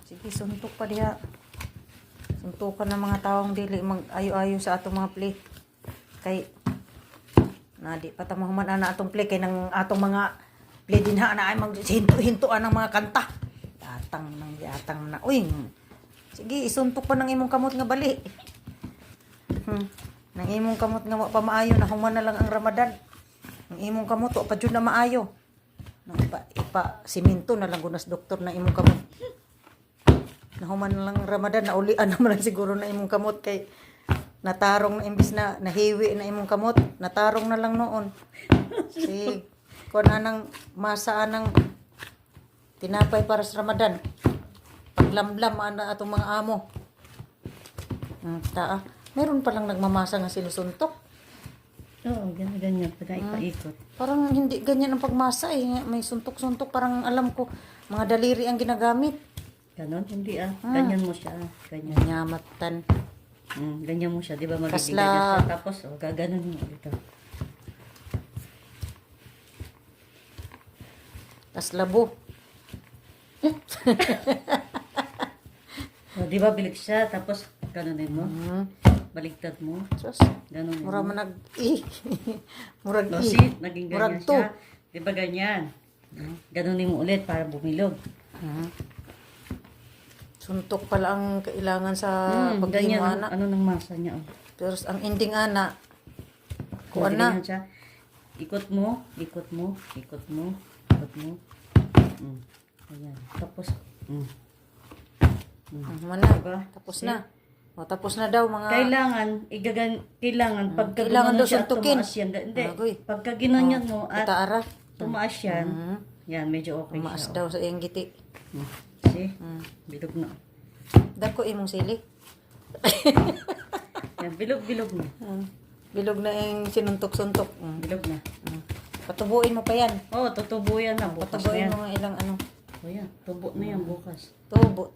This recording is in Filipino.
Sige, suntok pa diha. Suntukan ng mga taong dili mag-ayo-ayo sa atong mga play. Kay na di pa ta mahuman na atong play kay nang atong mga play dinha na ay maghinto-hintoan ng mga kanta. Yatang na. Uy. Sige, isuntok pa ng imong kamot nga bali. Nang imong kamot nga wa pa maayo na human na lang ang Ramadan. Ang imong kamot wa pa jud na maayo. Nang ipa simento na lang gunas doktor na imong kamot. Nahuman na lang ang Ramadan na ulian naman lang siguro na imong kamot kay natarong na imbis na nahiwi na imong kamot, natarong na lang noon. Si kuan nang masaan ng tinapay para sa Ramadan. Paglamlam ana atong mga amo. Meron pa lang nagmamasa nga sinusuntok. Oo, ganyan pag ipaikot. Parang hindi ganyan ang pagmasa eh. May suntok-suntok parang alam ko mga daliri ang ginagamit. Ganon, hindi ganyan mo siya. Ganyan. Nyamatan. Ganyan mo siya, di ba? Magiging Kasla. ganyan siya. Tapos, gaganon mo dito. Tas labo. Di ba, bilig siya. Tapos, ganonin mo. Baligtad mo. Sus. Ganonin Mura mo. man Murag No, see, naging Murag ganyan to. siya. Di ba ganyan? Ganonin mo ulit para bumilog. Suntok pala ang kailangan sa Ganyan, paghimo ana. ano nang masa niya. Oh. Pero ang ending ana, kuan Ganyan na. siya. Ikot mo. Ayan. Tapos, Mana, Diba? tapos na. O, tapos na daw mga... kailangan pagka Kailangan daw gumanon siya, suntukin. tumaas yan. Hindi, Agoy. pagka ginanyan mo at Itaara. tumaas yan, yan, medyo okay Tumaas siya. daw sa iyang giti. See? Bilog na. Dako imong sili. Yan, bilog na. Bilog na yung sinuntok-suntok. Bilog na. Patubuin mo pa yan. Oh, tutubo yan na. Bukas na Patubuin yan. mo nga ilang ano. Oh, yan. Tubo na yan bukas. Tubo.